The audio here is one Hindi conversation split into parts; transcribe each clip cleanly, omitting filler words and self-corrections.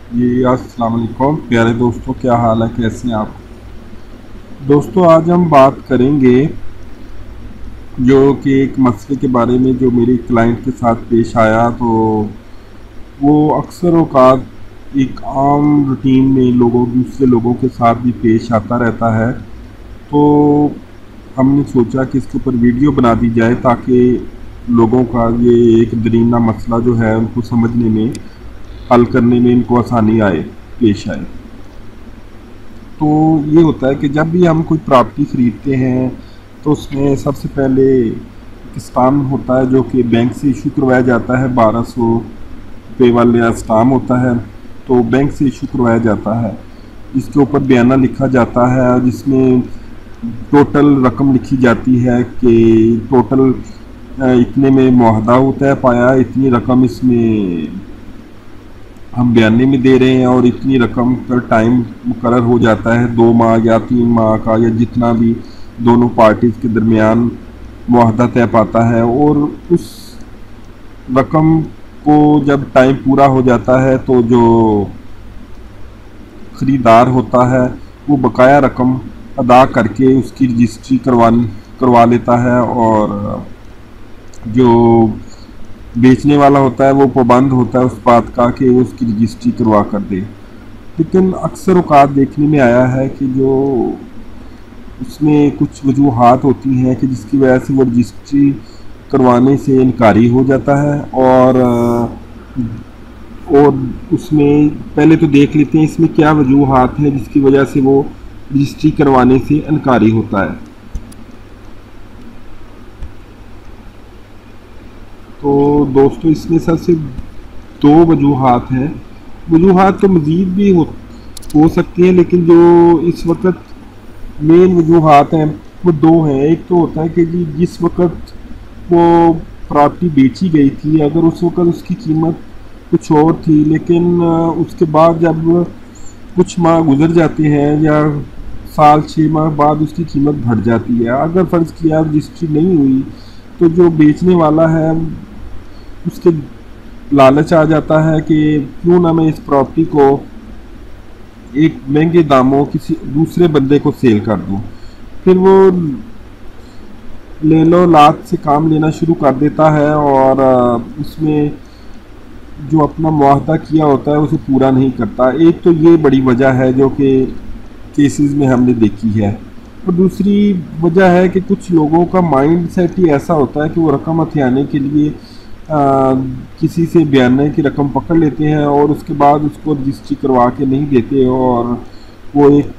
जी अस्सलाम वालेकुम प्यारे दोस्तों, क्या हाल है, कैसे हैं आप दोस्तों। आज हम बात करेंगे जो कि एक मसले के बारे में जो मेरे क्लाइंट के साथ पेश आया। तो वो अक्सर औक़ात एक आम रूटीन में दूसरे लोगों के साथ भी पेश आता रहता है। तो हमने सोचा कि इसके ऊपर वीडियो बना दी जाए ताकि लोगों का ये एक दरीना मसला जो है उनको समझने में, हल करने में इनको आसानी पेश आए। तो ये होता है कि जब भी हम कोई प्रॉपर्टी ख़रीदते हैं तो उसमें सबसे पहले एक स्टाम्प होता है जो कि बैंक से इशू करवाया जाता है। 1200 रुपये वाला स्टाम्प होता है, तो बैंक से इशू करवाया जाता है। इसके ऊपर बयाना लिखा जाता है जिसमें टोटल रकम लिखी जाती है कि टोटल इतने में मुआहदा होता है पाया, इतनी रकम इसमें हम बयाने में दे रहे हैं और इतनी रकम का टाइम मुकर्रर हो जाता है, 2 माह या 3 माह का, या जितना भी दोनों पार्टीज़ के दरमियान मुआहदा तय पाता है। और उस रकम को जब टाइम पूरा हो जाता है तो जो ख़रीदार होता है वो बकाया रकम अदा करके उसकी रजिस्ट्री करवा लेता है, और जो बेचने वाला होता है वो पाबंद होता है उस बात का कि वो उसकी रजिस्ट्री करवा कर दे। लेकिन अक्सर औक़ात देखने में आया है कि जो उसमें कुछ वजूहात होती हैं कि जिसकी वजह से वो रजिस्ट्री करवाने से इनकारी हो जाता है। और उसमें पहले तो देख लेते हैं इसमें क्या वजूहात हैं जिसकी वजह से वो रजिस्ट्री करवाने से इनकारी होता है। तो दोस्तों इसमें सबसे 2 वजूहात हैं। वजूहात तो मज़ीद भी हो सकती हैं, लेकिन जो इस वक्त मेन वजूहात हैं वो 2 हैं। एक तो होता है कि जी जिस वक्त वो प्रॉपर्टी बेची गई थी, अगर उस वक्त उसकी कीमत कुछ और थी, लेकिन उसके बाद जब कुछ माह गुजर जाते हैं या साल 6 माह बाद उसकी कीमत बढ़ जाती है। अगर फ़र्ज़ किया रजिस्ट्री नहीं हुई तो जो बेचने वाला है उसके लालच आ जाता है कि क्यों ना मैं इस प्रॉपर्टी को एक महंगे दामों किसी दूसरे बंदे को सेल कर दूं। फिर वो ले लो लात से काम लेना शुरू कर देता है और उसमें जो अपना मुआहदा किया होता है उसे पूरा नहीं करता। एक तो ये बड़ी वजह है जो कि केसेस में हमने देखी है। और दूसरी वजह है कि कुछ लोगों का माइंड सेट ही ऐसा होता है कि वो रकम हथियाने के लिए किसी से बयाने की रकम पकड़ लेते हैं और उसके बाद उसको रजिस्ट्री करवा के नहीं देते, और वो एक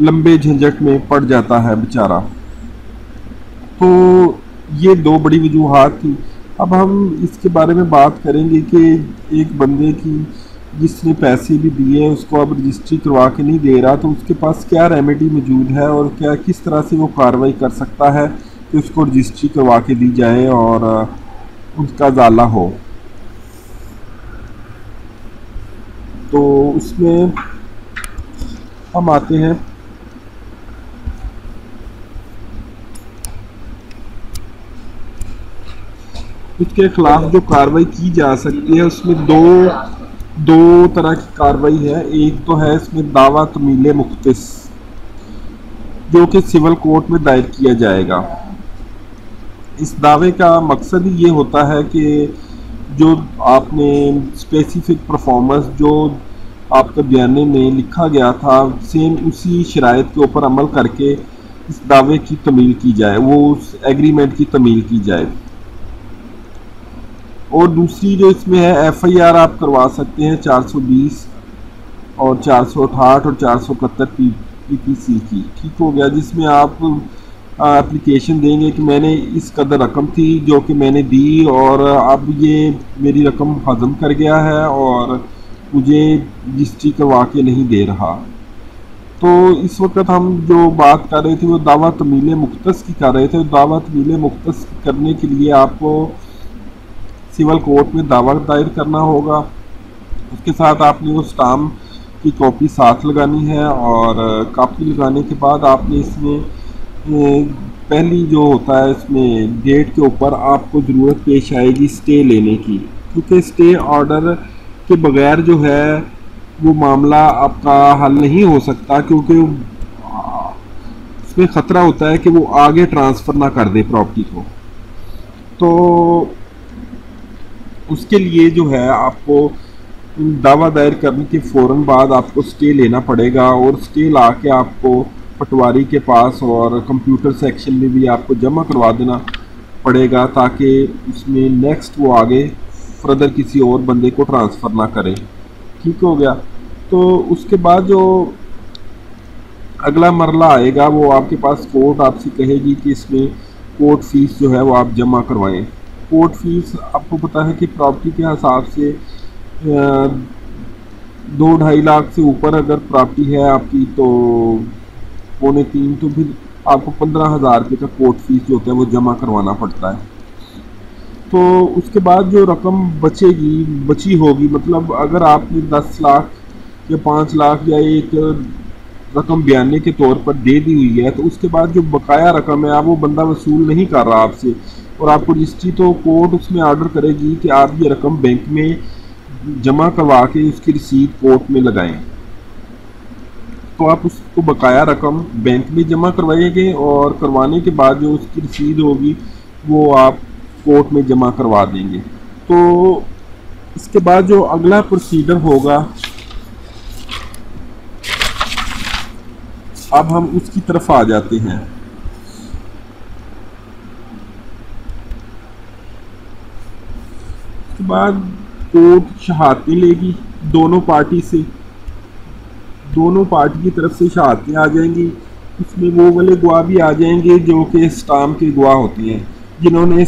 लंबे झंझट में पड़ जाता है बेचारा। तो ये 2 बड़ी वजूहात थी। अब हम इसके बारे में बात करेंगे कि एक बंदे की जिसने पैसे भी दिए उसको अब रजिस्ट्री करवा के नहीं दे रहा, तो उसके पास क्या रेमेडी मौजूद है और क्या किस तरह से वो कार्रवाई कर सकता है कि उसको रजिस्ट्री करवा के दी जाए और उसका ज़ाला हो। तो उसमें हम आते हैं उसके ख़िलाफ़ जो कार्रवाई की जा सकती है उसमें दो तरह की कार्रवाई है। एक तो है इसमें दावा तमील मुख्तस, जो कि सिविल कोर्ट में दायर किया जाएगा। इस दावे का मकसद ही ये होता है कि जो आपने स्पेसिफिक परफॉर्मेंस जो आपके बयाने में लिखा गया था सेम उसी शराइत के ऊपर अमल करके इस दावे की तमील की जाए, वो उस एग्रीमेंट की तमील की जाए। और दूसरी जो इसमें है FIR आप करवा सकते हैं 420 और 468 और 471 PPC की, ठीक हो गया, जिसमें आप एप्लीकेशन देंगे कि मैंने इस कदर रकम थी जो कि मैंने दी और अब ये मेरी रकम हज़म कर गया है और मुझे रजिस्ट्री करवा के नहीं दे रहा। तो इस वक्त हम जो बात कर रहे थे वो दावा तमील मुख्तस की कर रहे थे। दावा तमील मुख्तस करने के लिए आपको सिविल कोर्ट में दावा दायर करना होगा। उसके साथ आपने वो स्टाम्प की कॉपी साथ लगानी है, और कॉपी लगाने के बाद आपने इसमें पहली जो होता है इसमें डेट के ऊपर आपको ज़रूरत पेश आएगी स्टे लेने की, क्योंकि स्टे ऑर्डर के बगैर जो है वो मामला आपका हल नहीं हो सकता, क्योंकि इसमें ख़तरा होता है कि वो आगे ट्रांसफ़र ना कर दे प्रॉपर्टी को। तो उसके लिए जो है आपको दावा दायर करने के फ़ौरन बाद आपको स्टे लेना पड़ेगा, और स्टे ला के आपको पटवारी के पास और कंप्यूटर सेक्शन में भी आपको जमा करवा देना पड़ेगा, ताकि उसमें नेक्स्ट वो आगे फर्दर किसी और बंदे को ट्रांसफ़र ना करे। ठीक हो गया। तो उसके बाद जो अगला मरला आएगा वो आपके पास कोर्ट आपसे कहेगी कि इसमें कोर्ट फीस जो है वो आप जमा करवाएं। कोर्ट फीस आपको पता है कि प्रॉपर्टी के हिसाब से 2-2.5 लाख से ऊपर अगर प्रॉपर्टी है आपकी तो 2.25, तो फिर आपको 15,000 रुपये का कोर्ट फीस जो होता है वो जमा करवाना पड़ता है। तो उसके बाद जो रकम बची होगी, मतलब अगर आपने 10 लाख या 5 लाख या एक रकम बयाने के तौर पर दे दी हुई है, तो उसके बाद जो बकाया रकम है वो बंदा वसूल नहीं कर रहा आपसे, और आपको रजिस्ट्री तो कोर्ट उसमें ऑर्डर करेगी कि आप ये रकम बैंक में जमा करवा के उसकी रसीद कोर्ट में लगाएं। तो आप उसको बकाया रकम बैंक में जमा करवाएंगे, और करवाने के बाद जो उसकी रसीद होगी वो आप कोर्ट में जमा करवा देंगे। तो इसके बाद जो अगला प्रोसीजर होगा, अब हम उसकी तरफ आ जाते हैं। उसके बाद कोर्ट शहादतें लेगी दोनों पार्टी से, दोनों पार्टी की तरफ से शहादतें आ जाएंगी। उसमें वो वाले गवाह भी आ जाएंगे जो कि स्टाम्प के गवाह होते हैं, जिन्होंने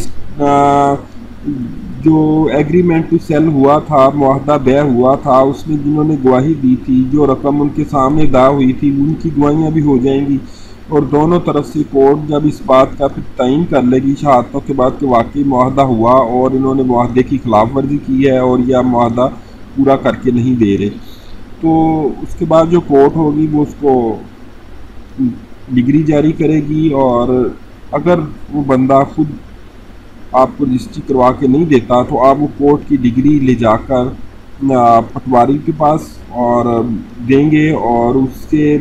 जो एग्रीमेंट टू सेल हुआ था, मुआहदा बै हुआ था, उसमें जिन्होंने गवाही दी थी, जो रकम उनके सामने दा हुई थी, उनकी गवाहियाँ भी हो जाएंगी। और दोनों तरफ से कोर्ट जब इस बात का फिर तयन कर लेगी शहादतों के बाद कि वाकई मुआहदा हुआ और इन्होंने मुआहदे की खिलाफ वर्जी की है और यह मुआहदा पूरा करके नहीं दे रहे, तो उसके बाद जो कोर्ट होगी वो उसको डिग्री जारी करेगी। और अगर वो बंदा खुद आपको रजिस्ट्री करवा के नहीं देता तो आप वो कोर्ट की डिग्री ले जाकर पटवारी के पास और देंगे, और उससे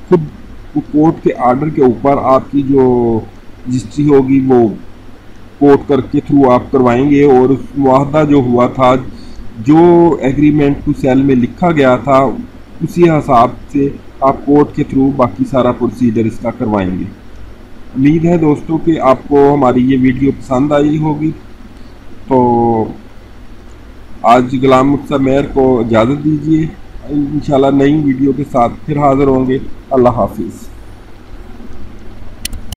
खुद वो कोर्ट के आर्डर के ऊपर आपकी जो रजिस्ट्री होगी वो कोर्ट करके थ्रू आप करवाएंगे, और उस मुआहदा जो हुआ था, जो एग्रीमेंट टू सेल में लिखा गया था, उसी हिसाब से आप कोर्ट के थ्रू बाकी सारा प्रोसीजर इसका करवाएंगे। उम्मीद है दोस्तों कि आपको हमारी ये वीडियो पसंद आई होगी। तो आज गुलाम मुर्तज़ा मेहर को इजाज़त दीजिए, इंशाल्लाह नई वीडियो के साथ फिर हाज़िर होंगे। अल्लाह हाफिज़।